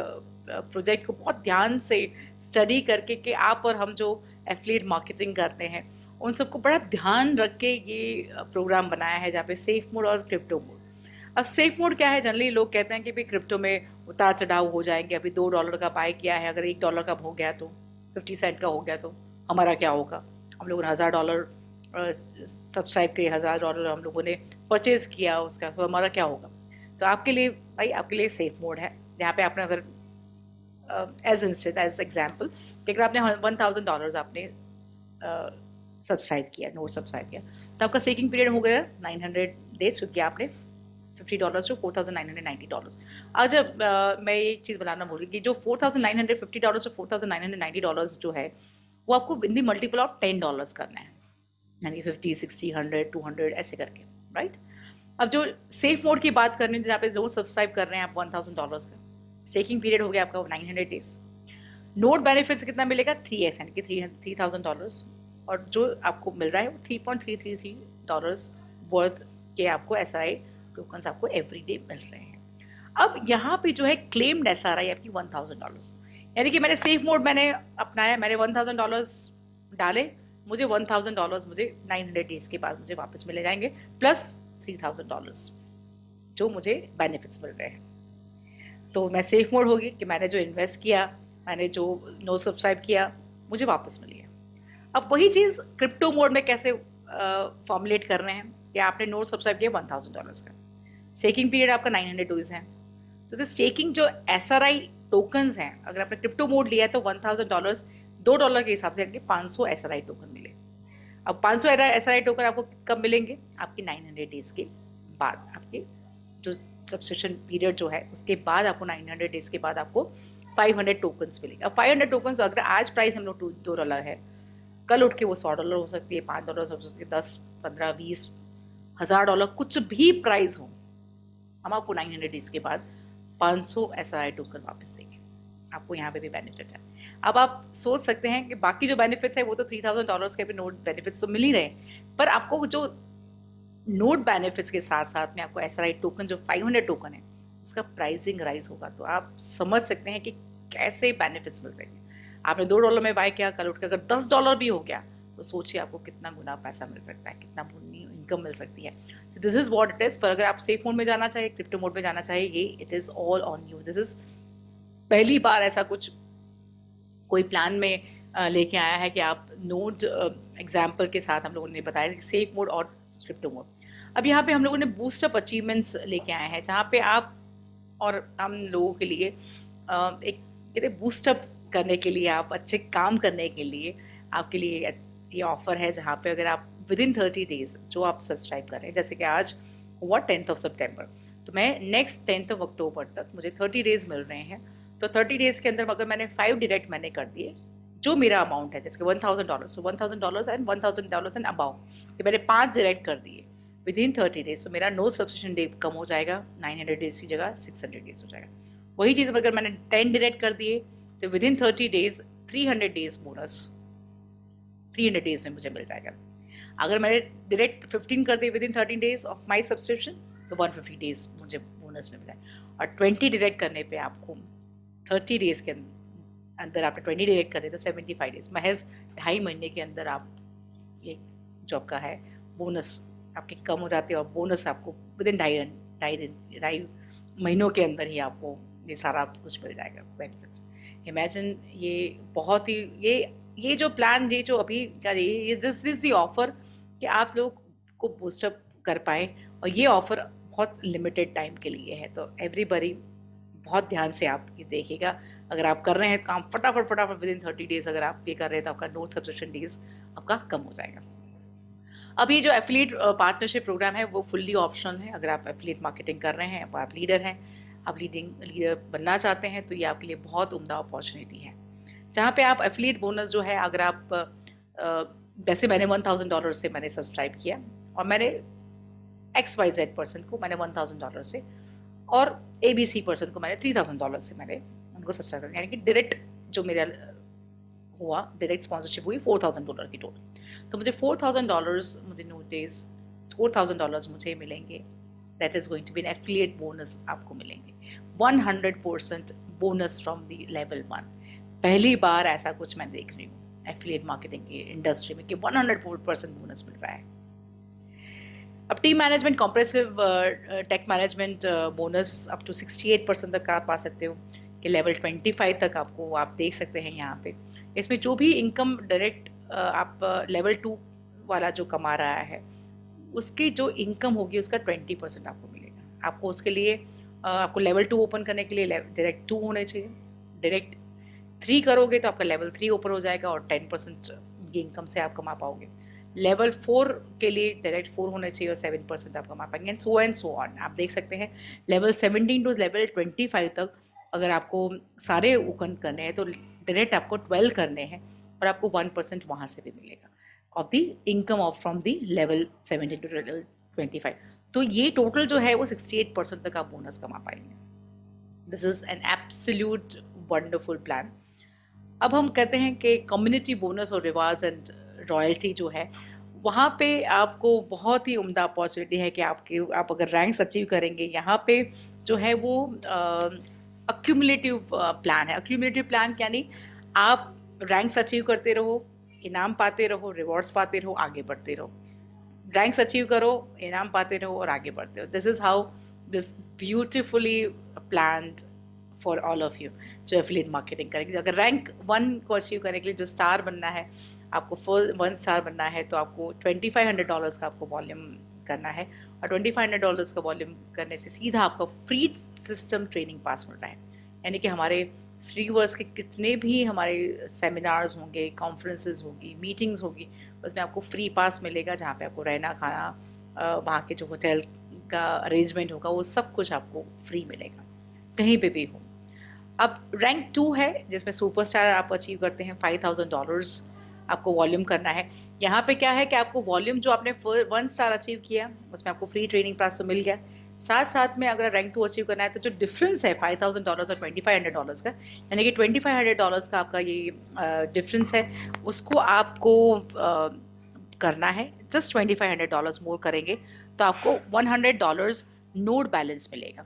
प्रोजेक्ट को बहुत ध्यान से स्टडी करके कि आप और हम जो एफिलिएट मार्केटिंग करते हैं उन सबको बड़ा ध्यान रख के ये प्रोग्राम बनाया है, जहाँ पे सेफ मोड और क्रिप्टो मोड। अब सेफ मोड क्या है, जनरली लोग कहते हैं कि भाई क्रिप्टो में उतार चढ़ाव हो जाएंगे। अभी $2 का बाय किया है, अगर $1 का हो गया तो 50 सेंट का हो गया तो हमारा क्या होगा। हम लोगों ने $1000 सब्सक्राइब किए, $1000 हम लोगों ने परचेज किया उसका, तो हमारा क्या होगा। तो आपके लिए भाई, आपके लिए सेफ मोड है, जहाँ पे आपने अगर एज एग्जाम्पल कि अगर आपने $1000 आपने सब्सक्राइब किया, नोट सब्सक्राइब किया, तो आपका स्टेकिंग पीरियड हो गया 900 डेज, क्योंकि आपने $50 टू $4,990। आज जब मैं एक चीज़ बताना भूल गई कि जो $4,950 टू $4,990 जो है वो आपको इन दी मल्टीपल ऑफ $10 करना है, यानी 50, 60, 100, 200 ऐसे करके, राइट। अब जो सेफ मोड की बात करनी है, जहाँ पे जो सब्सक्राइब कर रहे हैं आप $1000 का, स्टेकिंग पीरियड हो गया आपका 900 डेज। नोट बेनिफिट्स कितना मिलेगा, 3x यानी कि $3,000, और जो आपको मिल रहा है वो $3.333 वर्थ के आपको SRI टोकन्स आपको एवरीडे मिल रहे हैं। अब यहाँ पे जो है क्लेम्ड SRI आपकी $1000, यानी कि मैंने सेफ मोड मैंने अपनाया, मैंने $1000 डाले, मुझे $1000 मुझे 900 डेज के बाद मुझे वापस मिले जाएंगे, प्लस $3000 जो मुझे बेनिफिट्स मिल रहे हैं। तो मैं सेफ मोड होगी कि मैंने जो इन्वेस्ट किया, मैंने जो नो सब्सक्राइब किया, मुझे वापस मिल गया। अब वही चीज़ क्रिप्टो मोड में कैसे फॉर्मुलेट कर रहे हैं कि आपने नोट सब्सक्राइब किया $1000 का, स्टेकिंग पीरियड आपका 900 डेज है, तो स्टेकिंग जो SRI टोकन्स हैं, अगर आपने क्रिप्टो मोड लिया है तो $1000 $2 के हिसाब से आपके 500 SRI टोकन मिले। अब 500 SRI टोकन आपको कब मिलेंगे, आपके 900 डेज के बाद, आपके जो सब्सक्रिप्शन पीरियड जो है उसके बाद आपको 900 डेज के बाद आपको 500 टोकन्स मिलेंगे। अब 500 टोकन्स अगर आज प्राइस हम लोग $2 है, कल उठ के वो $100 हो सकती है, $5 हो सकती है, 10, 15, 20, $1000, कुछ भी प्राइस हो, हम आपको 900 डेज के बाद 500 SRI टोकन वापस देंगे। आपको यहाँ पे भी बेनिफिट है। अब आप सोच सकते हैं कि बाकी जो बेनिफिट्स है वो तो $3000 के भी नोट बेनिफिट्स तो मिल ही रहे हैं, पर आपको जो नोट बेनिफिट्स के साथ साथ में आपको SRI टोकन जो 500 टोकन है उसका प्राइसिंग राइज होगा, तो आप समझ सकते हैं कि कैसे बेनिफिट्स मिल सकेंगे। आपने $2 में बाय किया, कल उठ कर अगर $10 भी हो गया तो सोचिए आपको कितना गुना पैसा मिल सकता है, कितना गुनी इनकम मिल सकती है। This is what it is. पर अगर आप सेफ मोड में जाना चाहिए, क्रिप्टो मोड में जाना चाहिए, ये it is all on you. This is पहली बार ऐसा कुछ कोई प्लान में लेके आया है कि आप नोड एग्जाम्पल के साथ हम लोगों ने बताया सेफ मोड और क्रिप्टो मोड। अब यहाँ पे हम लोगों ने बूस्टअप अचीवमेंट्स लेके आए हैं, जहाँ पे आप और हम लोगों के लिए एक कहते बूस्टअप करने के लिए, आप अच्छे काम करने के लिए आपके लिए ये ऑफर है, जहाँ पे अगर आप विद इन 30 डेज जो आप सब्सक्राइब कर रहे हैं, जैसे कि आज हुआ 10 सितंबर, तो मैं नेक्स्ट 10 अक्टूबर तक मुझे 30 डेज मिल रहे हैं। तो 30 डेज के अंदर अगर मैंने 5 डायरेक्ट मैंने कर दिए, जो मेरा अमाउंट है जैसे $1,000, तो $1,000 एंड $1,000 एंड अबाउ, ये मैंने 5 डायरेक्ट कर दिए विद इन 30 डेज, तो मेरा नो सब्सक्रिप्शन डे कम हो जाएगा, 900 डेज की जगह 600 डेज हो जाएगा। वही चीज़ अगर मैंने 10 डायरेक्ट कर दिए तो with in 30 days 300 days bonus 300 days में मुझे मिल जाएगा। अगर मैंने डायरेक्ट 15 कर दिए with in 13 days of my subscription, तो 150 डेज मुझे बोनस में मिला है। और 20 डायरेक्ट करने पे आपको 30 डेज के अंदर आपने 20 डायरेक्ट कर दिए तो 75 डेज, महज 2.5 महीने के अंदर आप ये जॉब का है बोनस आपके कम हो जाते हैं, और बोनस आपको विद इन ढाई महीनों के अंदर ही आपको ये सारा कुछ मिल जाएगा बेनिफिट्स। इमेजिन ये बहुत ही ये जो प्लान, ये जो अभी का ये दिस इज दी ऑफर कि आप लोग को बूस्टअप कर पाए, और ये ऑफर बहुत लिमिटेड टाइम के लिए है, तो एवरीबडी बहुत ध्यान से आप ये देखिएगा। अगर आप कर रहे हैं काम फटाफट विद इन 30 डेज अगर आप ये कर रहे हैं तो आपका नो सब्सक्रिप्शन डेज आपका कम हो जाएगा। अब ये जो एफिलिएट पार्टनरशिप प्रोग्राम है वो फुल्ली ऑप्शनल है। अगर आप एफिलिएट मार्केटिंग कर रहे हैं, आप लीडर हैं, आप लीडर बनना चाहते हैं, तो ये आपके लिए बहुत उम्दा अपॉर्चुनिटी है, जहाँ पे आप एफिलिएट बोनस जो है, अगर आप वैसे मैंने $1,000 से मैंने सब्सक्राइब किया, और मैंने XYZ पर्सन को मैंने $1,000 से, और ABC पर्सन को मैंने $3,000 से मैंने उनको सब्सक्राइब किया, यानी कि डायरेक्ट जो मेरा हुआ डायरेक्ट स्पॉन्सरशिप हुई $4,000 की टोटल। तो मुझे $4,000 मुझे नोटिस $4,000 मुझे मिलेंगे। That is going to be an affiliate bonus आपको मिलेंगे, 100% बोनस फ्रॉम द लेवल 1। पहली बार ऐसा कुछ मैं देख रही हूँ एफिलिएट मार्केटिंग की इंडस्ट्री में कि 100% बोनस मिल रहा है। अब team management, comprehensive tech management bonus up to 68% तक आप पा सकते हो, कि लेवल 25 तक आपको आप देख सकते हैं यहाँ पे। इसमें जो भी इनकम डायरेक्ट आप लेवल 2 वाला जो कमा रहा है, उसकी जो इनकम होगी उसका 20% आपको मिलेगा। आपको उसके लिए आपको लेवल 2 ओपन करने के लिए डायरेक्ट 2 होने चाहिए, डायरेक्ट 3 करोगे तो आपका लेवल 3 ओपन हो जाएगा, और 10% ये इनकम से आप कमा पाओगे। लेवल 4 के लिए डायरेक्ट 4 होने चाहिए और 7% आप कमा पाएंगे, एंड सो ऑन। आप देख सकते हैं लेवल 17 टू लेवल 25 तक अगर आपको सारे ओपन करने हैं तो डायरेक्ट आपको 12 करने हैं, और आपको 1% वहाँ से भी मिलेगा of the income of from the level 17 to level 25। तो ये टोटल जो है वो 68% तक आप बोनस कमा पाएंगे। This is an absolute wonderful plan. अब हम कहते हैं कि कम्युनिटी बोनस और रिवार्ड्स एंड रॉयल्टी जो है, वहाँ पे आपको बहुत ही उम्दा अपॉर्चुनिटी है कि आप अगर रैंक्स अचीव करेंगे, यहाँ पे जो है वो अक्यूमुलेटिव प्लान है। अक्यूमुलेटिव प्लान यानी आप रैंक्स अचीव करते रहो, इनाम पाते रहो, रिवॉर्ड्स पाते रहो, आगे बढ़ते रहो, रैंक्स अचीव करो, इनाम पाते रहो और आगे बढ़ते रहो। This is how this beautifully planned for all of you जो एफिलिएट मार्केटिंग करेंगे। अगर रैंक 1 को अचीव करने के लिए जो स्टार बनना है, आपको फुल 1 स्टार बनना है, तो आपको $2,500 का आपको वॉल्यूम करना है, और $2,500 का वॉल्यूम करने से सीधा आपका फ्री सिस्टम ट्रेनिंग पास मिल रहा है। यानी कि हमारे श्रीवर्स के कितने भी हमारे सेमिनार्स होंगे, कॉन्फ्रेंसेस होगी, मीटिंग्स होगी, उसमें आपको फ्री पास मिलेगा, जहाँ पे आपको रहना खाना, वहाँ के जो होटल का अरेंजमेंट होगा, वो सब कुछ आपको फ्री मिलेगा कहीं पे भी हो। अब रैंक 2 है जिसमें सुपरस्टार आप अचीव करते हैं, $5,000 आपको वॉल्यूम करना है। यहाँ पे क्या है कि आपको वॉल्यूम जो आपने 1 स्टार अचीव किया उसमें आपको फ्री ट्रेनिंग क्लास तो मिल गया, साथ साथ में अगर रैंक 2 अचीव करना है तो जो डिफरेंस है $5,000 और $2,500 का, यानी कि $2,500 का आपका ये डिफरेंस है, उसको आपको करना है। जस्ट $2,500 मोर करेंगे तो आपको $100 नोड बैलेंस मिलेगा।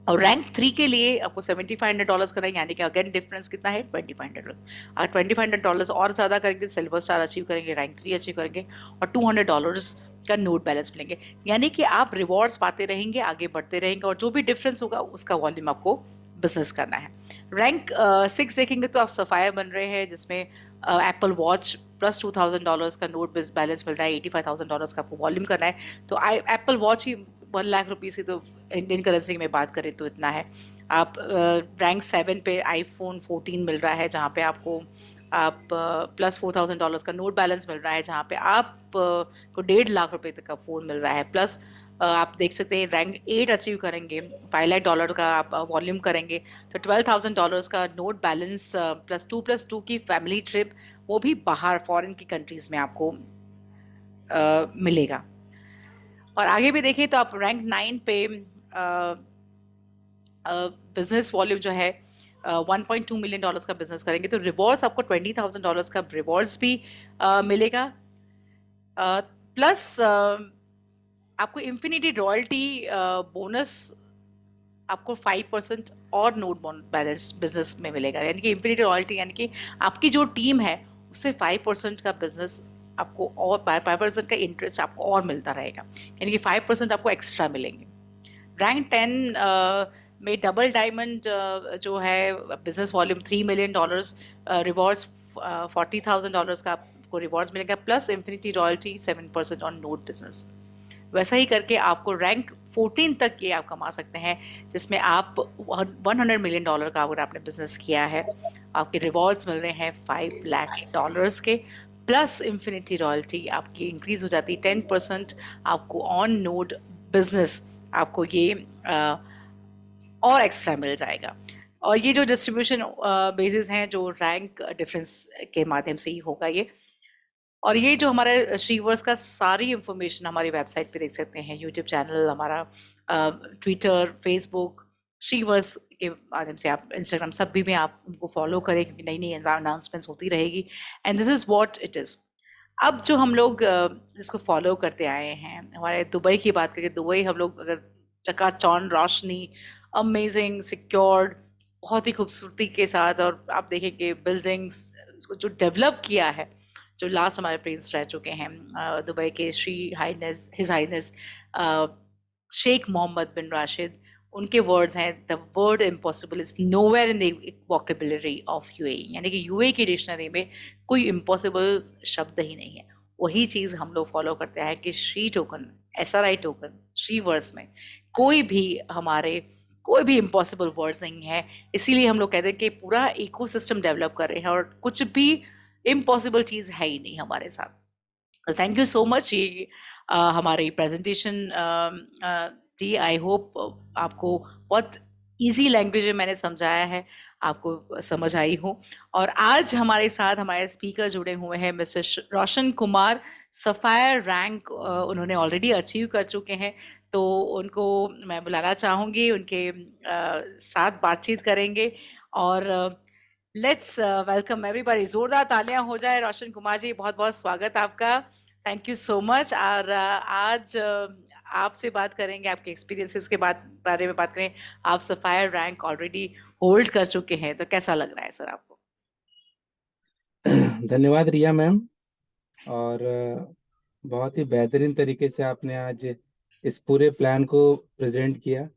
और रैंक 3 के लिए आपको $7,500 करना है, यानी कि अगेन डिफरेंस कितना है, $2,500। अगर $2,500 और ज़्यादा करेंगे, सिल्वर स्टार अचीव करेंगे, रैंक 3 अचीव करेंगे, और $200 का नोट बैलेंस मिलेंगे। यानी कि आप रिवॉर्ड्स पाते रहेंगे, आगे बढ़ते रहेंगे, और जो भी डिफरेंस होगा उसका वॉल्यूम आपको बिजनेस करना है। रैंक 6 देखेंगे तो आप सफायर बन रहे हैं, जिसमें एप्पल वॉच प्लस $2,000 का नोट बैलेंस मिल रहा है, $85,000 का आपको वॉल्यूम करना है। तो एप्पल वॉच ही 1 लाख रुपीज़ की, तो इंडियन करेंसी में बात करें तो इतना है। आप रैंक 7 पे आईफोन 14 मिल रहा है, जहाँ पे आपको आप प्लस $4,000 का नोट बैलेंस मिल रहा है, जहाँ पे आप को 1.5 लाख रुपए तक का फ़ोन मिल रहा है। प्लस आप देख सकते हैं रैंक 8 अचीव करेंगे, $5 लाख का आप वॉल्यूम करेंगे, तो $12,000 का नोट बैलेंस प्लस टू की फैमिली ट्रिप, वो भी बाहर फॉरेन की कंट्रीज में आपको मिलेगा। और आगे भी देखें तो आप रैंक 9 पे बिजनेस वॉल्यूम जो है $1.2 मिलियन का बिजनेस करेंगे, तो रिवॉर्ड्स आपको $20,000 का रिवॉर्ड्स भी मिलेगा। प्लस आपको इन्फिनिटी रॉयल्टी बोनस आपको 5% और नोट बैलेंस बिजनेस में मिलेगा, यानी कि इन्फिनिटी रॉयल्टी, यानी कि आपकी जो टीम है उससे 5% का बिजनेस आपको, और 5% का इंटरेस्ट आपको और मिलता रहेगा, यानी कि 5% आपको एक्स्ट्रा मिलेंगे। रैंक 10 में डबल डायमंड जो है बिजनेस वॉल्यूम $3 मिलियन, रिवॉर्ड्स $40,000 का आपको रिवॉर्ड्स मिलेगा, plus infinity royalty 7% on note business. वैसा ही करके आपको रैंक 14 तक ये आप कमा सकते हैं, जिसमें आप $100 मिलियन का अगर आपने बिजनेस किया है, आपके रिवॉर्ड्स मिल रहे हैं $5 लाख के, प्लस इन्फिनिटी रॉयल्टी आपकी इंक्रीज हो जाती है 10%, आपको ऑन नोट बिजनेस आपको ये और एक्स्ट्रा मिल जाएगा। और ये जो डिस्ट्रीब्यूशन बेसिस हैं, जो रैंक डिफरेंस के माध्यम से ही होगा ये। और ये जो हमारे श्रीवर्स का सारी इंफॉर्मेशन हमारी वेबसाइट पे देख सकते हैं, यूट्यूब चैनल हमारा, ट्विटर, फेसबुक, श्रीवर्स के माध्यम से, आप इंस्टाग्राम सब भी में आप उनको फॉलो करें, क्योंकि नई नई अनाउंसमेंट्स होती रहेगी। And this is what it is. अब जो हम लोग इसको फॉलो करते आए हैं, हमारे दुबई की बात करें, दुबई हम लोग अगर चकाचौंध रोशनी, अमेजिंग, सिक्योर्ड, बहुत ही खूबसूरती के साथ, और आप देखेंगे बिल्डिंग्स जो डेवलप किया है, जो लास्ट हमारे प्रिंस रह चुके हैं दुबई के, Shri Highness His Highness Sheikh Mohammed bin Rashid, उनके वर्ड्स हैं, the word impossible is nowhere in the vocabulary of UAE, यानी कि यूएई की डिक्शनरी में कोई इम्पॉसिबल शब्द ही नहीं है। वही चीज़ हम लोग फॉलो करते हैं कि Shri token, SRI token, Shri words में कोई भी हमारे कोई भी इम्पॉसिबल वर्ड्स नहीं है। इसीलिए हम लोग कहते हैं कि पूरा इकोसिस्टम डेवलप कर रहे हैं, और कुछ भी इम्पॉसिबल चीज़ है ही नहीं हमारे साथ। Thank you so much. ये हमारी प्रेजेंटेशन थी, आई होप आपको बहुत इजी लैंग्वेज में मैंने समझाया है, आपको समझ आई हो। और आज हमारे साथ हमारे स्पीकर जुड़े हुए हैं mister Roshan Kumar, sapphire rank उन्होंने ऑलरेडी अचीव कर चुके हैं, तो उनको मैं बुलाना चाहूँगी, उनके साथ बातचीत करेंगे। और लेट्स वेलकम एवरीबॉडी, जोरदार तालियां हो जाए। रोशन कुमार जी, बहुत बहुत स्वागत आपका, थैंक यू सो मच। और आज आपसे बात करेंगे, आपके एक्सपीरियंसेस के बारे में बात करें। आप सफायर रैंक ऑलरेडी होल्ड कर चुके हैं, तो कैसा लग रहा है सर आपको? धन्यवाद रिया मैम। और बहुत ही बेहतरीन तरीके से आपने आज इस पूरे प्लान को प्रेजेंट किया।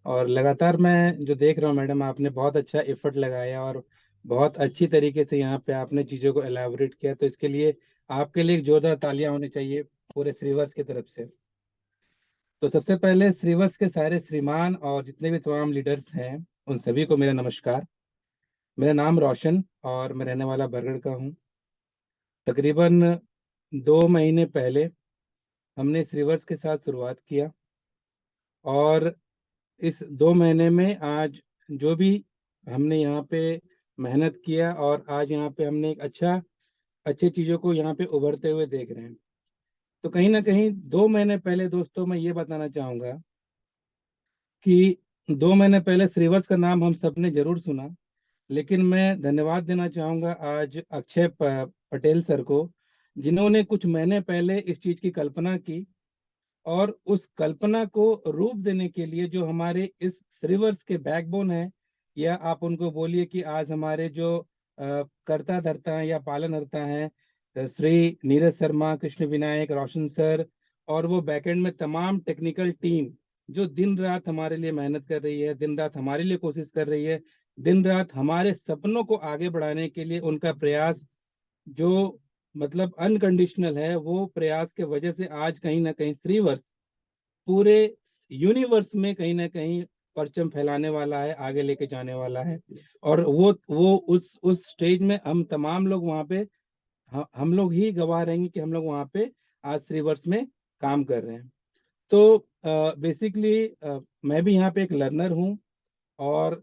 और लगातार मैं जो देख रहा हूँ मैडम, आपने बहुत अच्छा एफर्ट लगाया और बहुत अच्छी तरीके से यहाँ पे आपने चीज़ों को एलैबोरेट किया, तो इसके लिए आपके लिए एक जोरदार तालियां होनी चाहिए पूरे श्रीवर्स की तरफ से। तो सबसे पहले श्रीवर्स के सारे श्रीमान और जितने भी तमाम लीडर्स हैं, उन सभी को मेरा नमस्कार। मेरा नाम रोशन और मैं रहने वाला बरगढ़ का हूँ। तकरीबन 2 महीने पहले हमने इस रिवर्स के साथ शुरुआत किया, और इस 2 महीने में आज जो भी हमने यहाँ पे मेहनत किया, और आज यहाँ पे हमने एक अच्छी चीज़ों को यहाँ पे उभरते हुए देख रहे हैं। तो कहीं ना कहीं 2 महीने पहले दोस्तों, मैं ये बताना चाहूँगा कि 2 महीने पहले श्रीवर्स का नाम हम सब ने जरूर सुना, लेकिन मैं धन्यवाद देना चाहूँगा आज अक्षय पटेल सर को, जिन्होंने कुछ महीने पहले इस चीज़ की कल्पना की, और उस कल्पना को रूप देने के लिए जो हमारे इस श्रीवर्स के बैकबोन है, या आप उनको बोलिए कि आज हमारे जो कर्ता धर्ता हैं या पालनहर्ता हैं, श्री नीरज शर्मा, कृष्ण विनायक, रोशन सर, और वो बैकएंड में तमाम टेक्निकल टीम जो दिन रात हमारे लिए मेहनत कर रही है, दिन रात हमारे लिए कोशिश कर रही है, दिन रात हमारे सपनों को आगे बढ़ाने के लिए उनका प्रयास जो मतलब अनकंडीशनल है, वो प्रयास के वजह से आज कहीं ना कहीं श्रीवर्स पूरे यूनिवर्स में कहीं ना कहीं परचम फैलाने वाला है, आगे लेके जाने वाला है। और वो उस स्टेज में हम तमाम लोग वहां पे, हम लोग ही गवाह रहेंगे कि हम लोग वहां पे आज श्रीवर्स में काम कर रहे हैं। तो बेसिकली मैं भी यहाँ पे एक लर्नर हूँ, और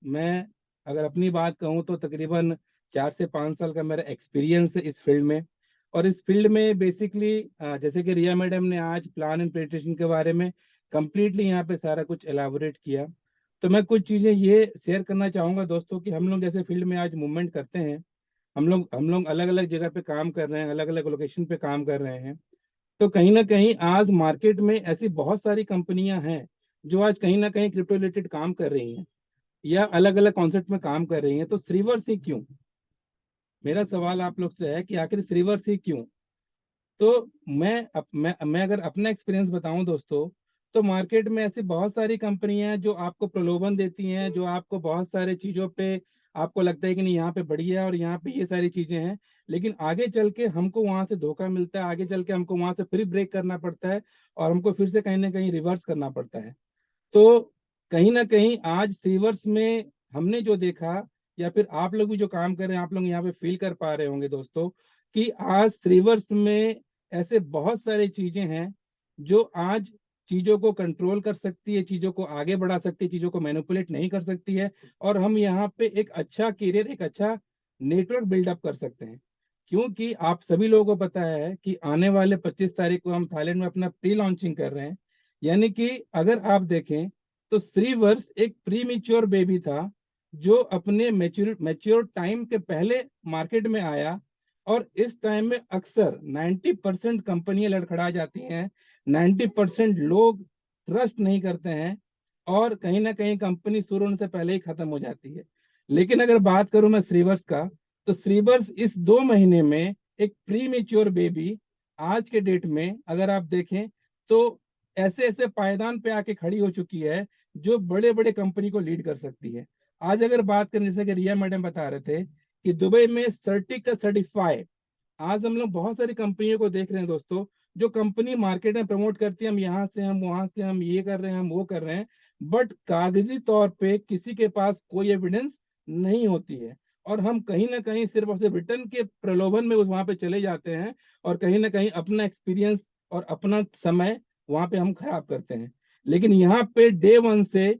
मैं अगर अपनी बात कहूँ तो तकरीबन 4 से 5 साल का मेरा एक्सपीरियंस है इस फील्ड में। और इस फील्ड में बेसिकली जैसे कि रिया मैडम ने आज प्लान एंड प्रेजेंटेशन के बारे में कंप्लीटली यहाँ पे सारा कुछ एलाबोरेट किया, तो मैं कुछ चीज़ें ये शेयर करना चाहूँगा दोस्तों कि हम लोग जैसे फील्ड में आज मूवमेंट करते हैं, हम लोग अलग अलग जगह पे काम कर रहे हैं, अलग अलग लोकेशन पे काम कर रहे हैं। तो कहीं ना कहीं आज मार्केट में ऐसी बहुत सारी कंपनियां हैं जो आज कहीं ना कहीं क्रिप्टो रिलेटेड काम कर रही हैं या अलग अलग कॉन्सेप्ट में काम कर रही हैं। तो श्रीवर्स ही क्यों? मेरा सवाल आप लोग से है कि आखिर श्रीवर्स ही क्यों? तो मैं अगर अपना एक्सपीरियंस बताऊं दोस्तों, तो मार्केट में ऐसी बहुत सारी कंपनियां हैं जो आपको प्रलोभन देती हैं, जो आपको बहुत सारे चीजों पे आपको लगता है कि नहीं यहाँ पे बढ़िया है और यहाँ पे ये सारी चीजें हैं, लेकिन आगे चल के हमको वहां से धोखा मिलता है, आगे चल के हमको वहां से फिर ब्रेक करना पड़ता है और हमको फिर से कहीं ना कहीं रिवर्स करना पड़ता है। तो कहीं ना कहीं आज सीवर्स में हमने जो देखा, या फिर आप लोग भी जो काम कर रहे हैं, आप लोग यहाँ पे फील कर पा रहे होंगे दोस्तों कि आज सीवर्स में ऐसे बहुत सारी चीजें हैं जो आज चीजों को कंट्रोल कर सकती है, चीजों को आगे बढ़ा सकती है, चीजों को मैनिपुलेट नहीं कर सकती है, और हम यहाँ पे एक अच्छा करियर, एक अच्छा नेटवर्क बिल्डअप कर सकते हैं। क्योंकि आप सभी लोगों को पता है कि आने वाले 25 तारीख को हम थाईलैंड में अपना प्री लॉन्चिंग कर रहे हैं। यानी कि अगर आप देखें तो श्रीवर्स एक प्री मेच्योर बेबी था जो अपने मेच्योर टाइम के पहले मार्केट में आया, और इस टाइम में अक्सर 90% कंपनियां लड़खड़ा जाती हैं, 90% लोग ट्रस्ट नहीं करते हैं, और कहीं ना कहीं कंपनी शुरू होने से पहले ही खत्म हो जाती है। लेकिन अगर बात करूं मैं श्रीवर्स का, तो श्रीवर्स इस 2 महीने में एक प्री मेच्योर बेबी आज के डेट में अगर आप देखें तो ऐसे ऐसे पायदान पे आके खड़ी हो चुकी है जो बड़े बड़े कंपनी को लीड कर सकती है। आज अगर बात करें, जैसे कि रिया मैडम बता रहे थे कि दुबई में सर्टिक का सर्टिफाई, आज हम लोग बहुत सारी कंपनियों को देख रहे हैं दोस्तों, जो कंपनी मार्केट में प्रमोट करती है हम यहाँ से, हम वहां से, हम ये कर रहे हैं, हम वो कर रहे हैं, बट कागजी तौर पे किसी के पास कोई एविडेंस नहीं होती है, और हम कहीं ना कहीं सिर्फ और सिर्फ रिटर्न के प्रलोभन में उस वहां पे चले जाते हैं, और कहीं ना कहीं अपना एक्सपीरियंस और अपना समय वहां पे हम खराब करते हैं। लेकिन यहाँ पे डे वन से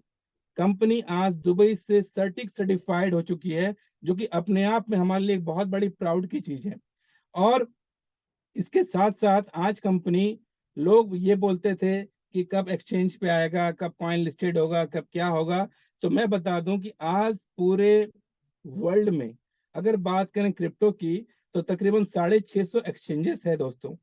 कंपनी आज दुबई से सर्टिफाइड हो चुकी है, जो कि अपने आप में हमारे लिए एक बहुत बड़ी प्राउड की चीज है। और इसके साथ साथ आज कंपनी, लोग ये बोलते थे कि कब एक्सचेंज पे आएगा, कब कॉइन लिस्टेड होगा, कब क्या होगा, तो मैं बता दूं कि आज पूरे वर्ल्ड में अगर बात करें क्रिप्टो की, तो तकरीबन 650 एक्सचेंजेस है दोस्तों।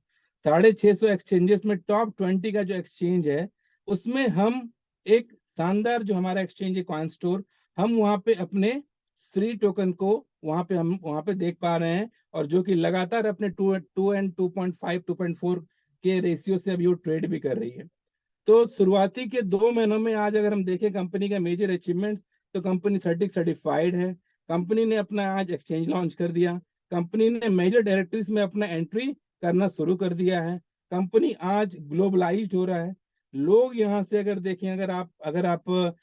650 एक्सचेंजेस में टॉप 20 का जो एक्सचेंज है, उसमें हम एक शानदार जो हमारा एक्सचेंज है कॉइन स्टोर, हम वहां पे अपने श्री टोकन को हम वहां पे देख पा रहे हैं, और जो कि लगातार अपने टू एंड 2.5 2.4 के रेशियो से अभी वो ट्रेड भी कर रही है। तो शुरुआती के 2 महीनों में आज अगर हम देखें कंपनी का मेजर अचीवमेंट्स, तो कंपनी सर्टिफाइड है, कंपनी ने अपना आज एक्सचेंज लॉन्च कर दिया, कंपनी ने मेजर डायरेक्टरीज में अपना एंट्री करना शुरू कर दिया है, कंपनी आज ग्लोबलाइज्ड हो रहा है। लोग यहाँ से अगर देखें, अगर आप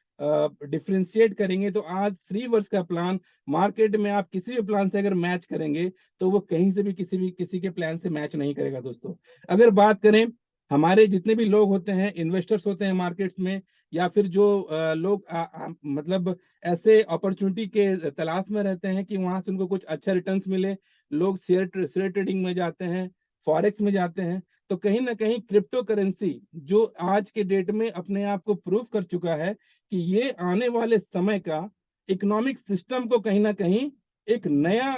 डिफ्रेंशिएट करेंगे, तो आज 3 वर्ष का प्लान मार्केट में आप किसी भी प्लान से अगर मैच करेंगे, तो वो कहीं से भी किसी के प्लान से मैच नहीं करेगा दोस्तों। अगर बात करें, हमारे जितने भी लोग होते हैं, इन्वेस्टर्स होते हैं मार्केट्स में, या फिर जो लोग मतलब ऐसे अपॉर्चुनिटी के तलाश में रहते हैं कि वहां से उनको कुछ अच्छा रिटर्न्स मिले, लोग शेयर ट्रेडिंग में जाते हैं, फॉरेक्स में जाते हैं। तो कहीं ना कहीं क्रिप्टो करेंसी जो आज के डेट में अपने आप को प्रूव कर चुका है कि ये आने वाले समय का इकोनॉमिक सिस्टम को कहीं ना कहीं एक नया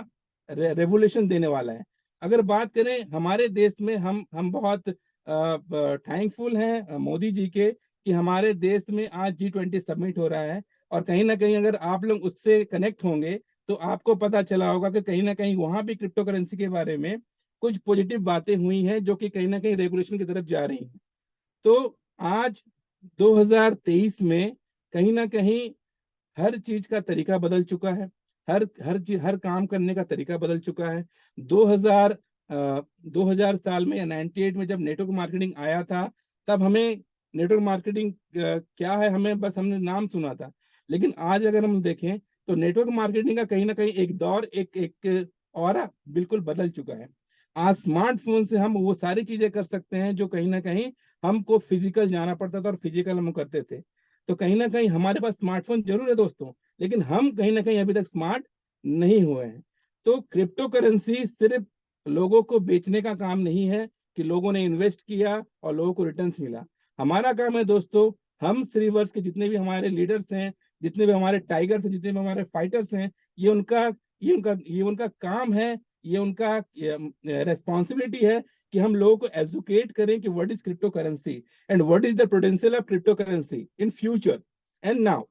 रेवोल्यूशन देने वाला है। अगर बात करें हमारे देश में, हम बहुत थैंकफुल हैं मोदी जी के कि हमारे देश में आज G20 समिट हो रहा है, और कहीं ना कहीं अगर आप लोग उससे कनेक्ट होंगे तो आपको पता चला होगा कि कहीं ना कहीं वहां भी क्रिप्टो करेंसी के बारे में कुछ पॉजिटिव बातें हुई हैं जो कि कहीं ना कहीं रेगुलेशन की तरफ जा रही हैं। तो आज 2023 में कहीं ना कहीं हर चीज का तरीका बदल चुका है। हर काम करने का तरीका बदल चुका है। 2000 2000 साल में या 98 में जब नेटवर्क मार्केटिंग आया था, तब हमें नेटवर्क मार्केटिंग क्या है, हमें बस हमने नाम सुना था। लेकिन आज अगर हम देखें तो नेटवर्क मार्केटिंग का कहीं ना कहीं एक दौर, एक एक ऑरा बिल्कुल बदल चुका है। आज स्मार्टफोन से हम वो सारी चीजें कर सकते हैं जो कहीं ना कहीं हमको फिजिकल जाना पड़ता था और फिजिकल हम करते थे। तो कहीं ना कहीं हमारे पास स्मार्टफोन जरूर है दोस्तों, लेकिन हम कहीं ना कहीं अभी तक स्मार्ट नहीं हुए हैं। तो क्रिप्टो करेंसी सिर्फ लोगों को बेचने का काम नहीं है कि लोगों ने इन्वेस्ट किया और लोगों को रिटर्न्स मिला। हमारा काम है दोस्तों, हम रिवर्स के जितने भी हमारे लीडर्स हैं, जितने भी हमारे टाइगर्स हैं, जितने भी हमारे फाइटर्स हैं, ये उनका काम है, ये उनका रेस्पॉन्सिबिलिटी है कि हम लोगों को एजुकेट करें कि what is crypto currency and what is the potential of crypto currency in future and now.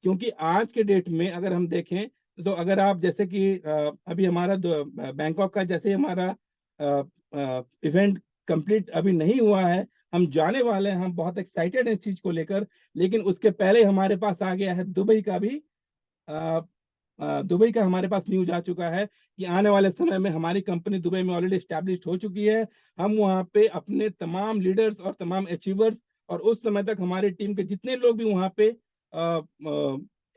क्योंकि आज के डेट में अगर हम देखें तो अगर आप जैसे कि अभी हमारा बैंकॉक का जैसे हमारा इवेंट कंप्लीट अभी नहीं हुआ है, हम जाने वाले हैं, हम बहुत एक्साइटेड हैं इस चीज को लेकर। लेकिन उसके पहले हमारे पास आ गया है दुबई का भी, दुबई का हमारे पास न्यूज आ चुका है कि आने वाले समय में हमारी कंपनी दुबई में ऑलरेडी स्टैब्लिश हो चुकी है। हम वहाँ पे अपने तमाम लीडर्स और तमाम अचीवर्स, और उस समय तक हमारी टीम के जितने लोग भी वहाँ पे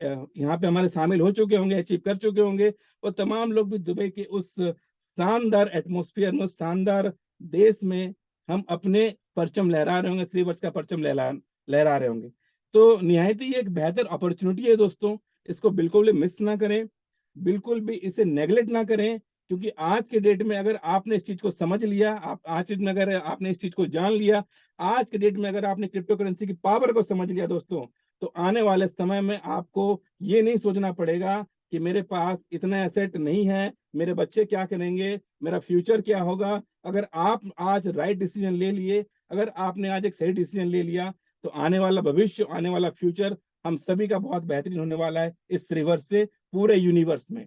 यहाँ पे हमारे शामिल हो चुके होंगे, अचीव कर चुके होंगे, वो तमाम लोग भी दुबई के उस शानदार एटमोस्फियर में, उस शानदार देश में हम अपने परचम लहरा रहे होंगे, श्री वर्ष का परचम लहरा लहरा रहे होंगे। तो निहायत ही एक बेहतर अपॉर्चुनिटी है दोस्तों, इसको बिल्कुल भी मिस ना करें, बिल्कुल भी इसे नेगलेक्ट ना करें। क्योंकि आज के डेट में अगर आपने इस चीज को समझ लिया, आप आज के डेट में अगर आपने इस चीज को जान लिया, आज के डेट में अगर आपने क्रिप्टो करेंसी की पावर को समझ लिया दोस्तों, तो आने वाले समय में आपको ये नहीं सोचना पड़ेगा कि मेरे पास इतना एसेट नहीं है, मेरे बच्चे क्या करेंगे, मेरा फ्यूचर क्या होगा। अगर आप आज राइट डिसीजन ले लिए, अगर आपने आज एक सही डिसीजन ले लिया, तो आने वाला भविष्य, आने वाला फ्यूचर हम सभी का बहुत बेहतरीन होने वाला है इस रिवर्स से, पूरे यूनिवर्स में।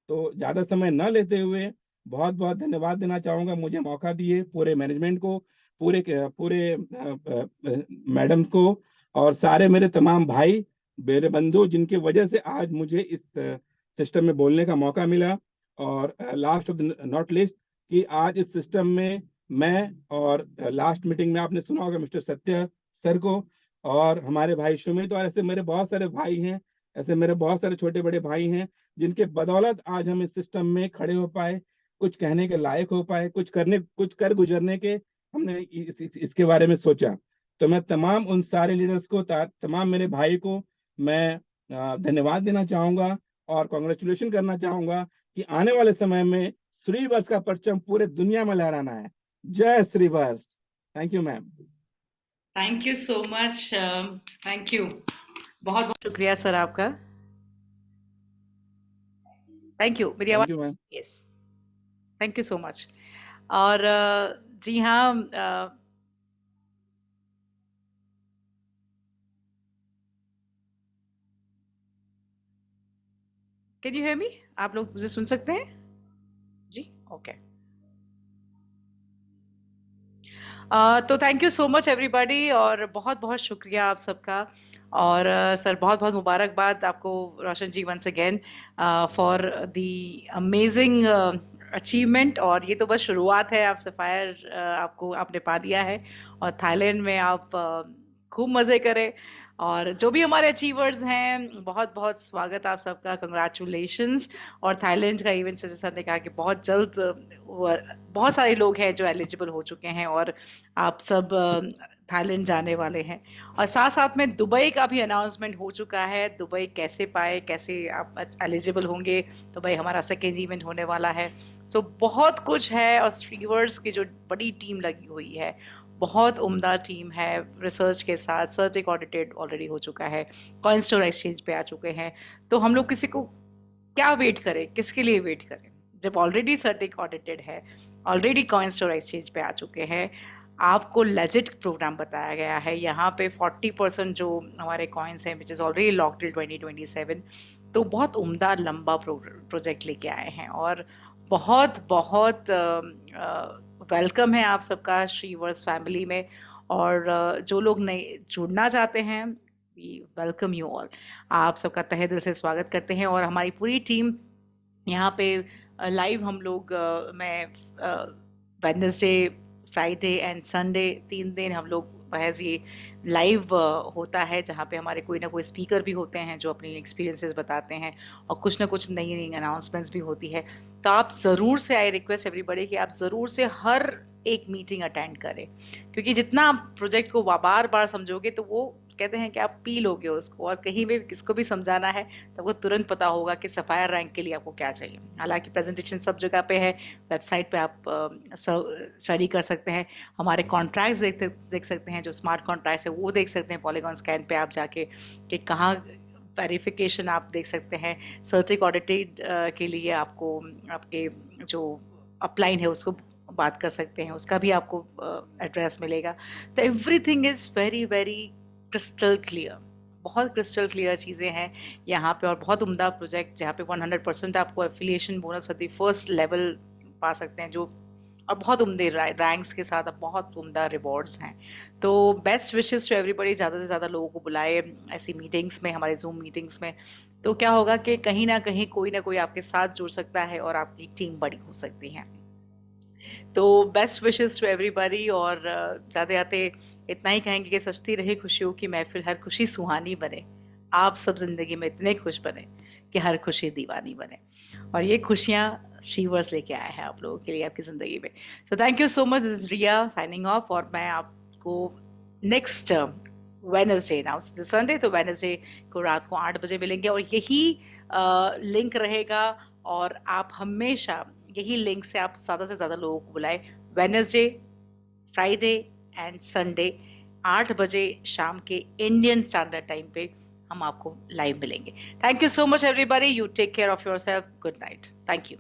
तो ज्यादा समय न लेते हुए बहुत बहुत धन्यवाद देना चाहूंगा मुझे मौका दिए पूरे मैनेजमेंट को, पूरे पूरे मैडम को, और सारे मेरे तमाम भाई, मेरे बंधु, जिनके वजह से आज मुझे इस सिस्टम में बोलने का मौका मिला। और लास्ट ऑफ नॉट लिस्ट, कि आज इस सिस्टम में मैं, और लास्ट मीटिंग में आपने सुना होगा मिस्टर सत्य सर को, और हमारे भाई सुमित, और ऐसे मेरे बहुत सारे भाई हैं, ऐसे मेरे बहुत सारे छोटे बड़े भाई हैं, जिनके बदौलत आज हम इस सिस्टम में खड़े हो पाए, कुछ कहने के लायक हो पाए, कुछ कर गुजरने के हमने इसके बारे में सोचा। तो मैं तमाम उन सारे लीडर्स को, तमाम मेरे भाई को मैं धन्यवाद देना चाहूंगा और कॉन्ग्रेचुलेशन करना चाहूंगा कि आने वाले समय में श्रीवर्ष का परचम पूरे दुनिया में लहराना है। जय श्रीवर्ष। Thank you ma'am. Thank you so much. Thank you, बहुत बहुत शुक्रिया सर आपका। Thank you. मेरी थैंक आवाज़? You ma'am. Yes, thank you so much. और जी हाँ, कैन यू हियर मी? आप लोग मुझे सुन सकते हैं जी? ओके। तो thank you so much everybody, और बहुत बहुत शुक्रिया आप सबका। और सर, बहुत बहुत मुबारकबाद आपको, Roshan ji, once again for the amazing achievement. और ये तो बस शुरुआत है, आप सफ़ायर आपको आपने पा दिया है, और थाईलैंड में आप खूब मज़े करें। और जो भी हमारे अचीवर्स हैं, बहुत बहुत स्वागत आप सबका, कंग्रेचुलेशंस। और थाईलैंड का इवेंट, जैसा ने कहा कि बहुत जल्द बहुत सारे लोग हैं जो एलिजिबल हो चुके हैं, और आप सब थाईलैंड जाने वाले हैं। और साथ साथ में दुबई का भी अनाउंसमेंट हो चुका है। दुबई कैसे पाए, कैसे आप एलिजिबल होंगे, दुबई हमारा सेकेंड इवेंट होने वाला है। सो बहुत कुछ है, और स्ट्रीवर्स की जो बड़ी टीम लगी हुई है, बहुत उम्दा टीम है, रिसर्च के साथ सर्टिक ऑडिटेड ऑलरेडी हो चुका है, कॉइन स्टोर एक्सचेंज पे आ चुके हैं। तो हम लोग किसी को क्या वेट करें, किसके लिए वेट करें, जब ऑलरेडी सर्टिक ऑडिटेड है, ऑलरेडी कॉइन स्टोर एक्सचेंज पे आ चुके हैं। आपको लेजिट प्रोग्राम बताया गया है। यहाँ पे 40% जो हमारे कॉइन्स हैं which is already lock till 2027, तो बहुत उम्दा लंबा प्रोजेक्ट लेके आए हैं। और बहुत बहुत वेलकम है आप सबका श्रीवर्स फैमिली में। और जो लोग नए जुड़ना चाहते हैं, वी वेलकम यू ऑल। आप सबका तहे दिल से स्वागत करते हैं। और हमारी पूरी टीम यहाँ पे लाइव हम लोग मैं वेडनेसडे, फ्राइडे एंड संडे 3 दिन हम लोग महज ये लाइव होता है, जहाँ पे हमारे कोई ना कोई स्पीकर भी होते हैं जो अपनी एक्सपीरियंसेस बताते हैं, और कुछ ना कुछ नई नई अनाउंसमेंट्स भी होती है। तो आप ज़रूर से, आई रिक्वेस्ट एवरीबडी कि आप ज़रूर से हर एक मीटिंग अटेंड करें, क्योंकि जितना आप प्रोजेक्ट को बार बार समझोगे तो वो कहते हैं कि आप पी लोगे उसको, और कहीं भी किसको भी समझाना है तो आपको तुरंत पता होगा कि सफ़ायर रैंक के लिए आपको क्या चाहिए। हालांकि प्रेजेंटेशन सब जगह पे है, वेबसाइट पे आप स्टडी कर सकते हैं, हमारे कॉन्ट्रैक्ट्स देख सकते हैं, जो स्मार्ट कॉन्ट्रैक्ट्स है वो देख सकते हैं पॉलीगॉन स्कैन पे आप जाके, कि कहाँ वेरिफिकेशन आप देख सकते हैं। सर्टिक ऑडिटेड के लिए आपको आपके जो अपलाइन है उसको बात कर सकते हैं, उसका भी आपको एड्रेस मिलेगा। तो everything is very very crystal clear, बहुत क्रिस्टल क्लियर चीज़ें हैं यहाँ पे। और बहुत उम्दा प्रोजेक्ट जहाँ पे 100% आपको affiliation bonus for the first level पा सकते हैं, जो और बहुत उम्दे रैंक्स के साथ अब बहुत उम्दा रिवॉर्ड्स हैं। तो बेस्ट विशेस टू एवरीबॉडी, ज़्यादा से ज़्यादा लोगों को बुलाए ऐसी मीटिंग्स में, हमारे जूम मीटिंग्स में। तो क्या होगा कि कहीं ना कोई आपके साथ जुड़ सकता है और आपकी टीम बड़ी हो सकती है। तो बेस्ट विशेस टू एवरीबॉडी। और जाते जाते इतना ही कहेंगे कि सजती रहे खुशियों की महफिल, हर खुशी सुहानी बने, आप सब जिंदगी में इतने खुश बने कि हर खुशी दीवानी बने। और ये खुशियाँ शीवर्स लेके आए हैं आप लोगों के लिए आपकी ज़िंदगी में। तो thank you so much, this is Riya signing off. और मैं आपको नेक्स्ट वेनसडे, नाउ संडे, तो वेनसडे को रात को 8 बजे मिलेंगे, और यही लिंक रहेगा। और आप हमेशा यही लिंक से आप ज़्यादा से ज़्यादा लोगों को बुलाएं। वेनसडे, फ्राइडे एंड संडे 8 बजे शाम के इंडियन स्टैंडर्ड टाइम पे हम आपको लाइव मिलेंगे। Thank you so much everybody, you take care of yourself, good night, thank you.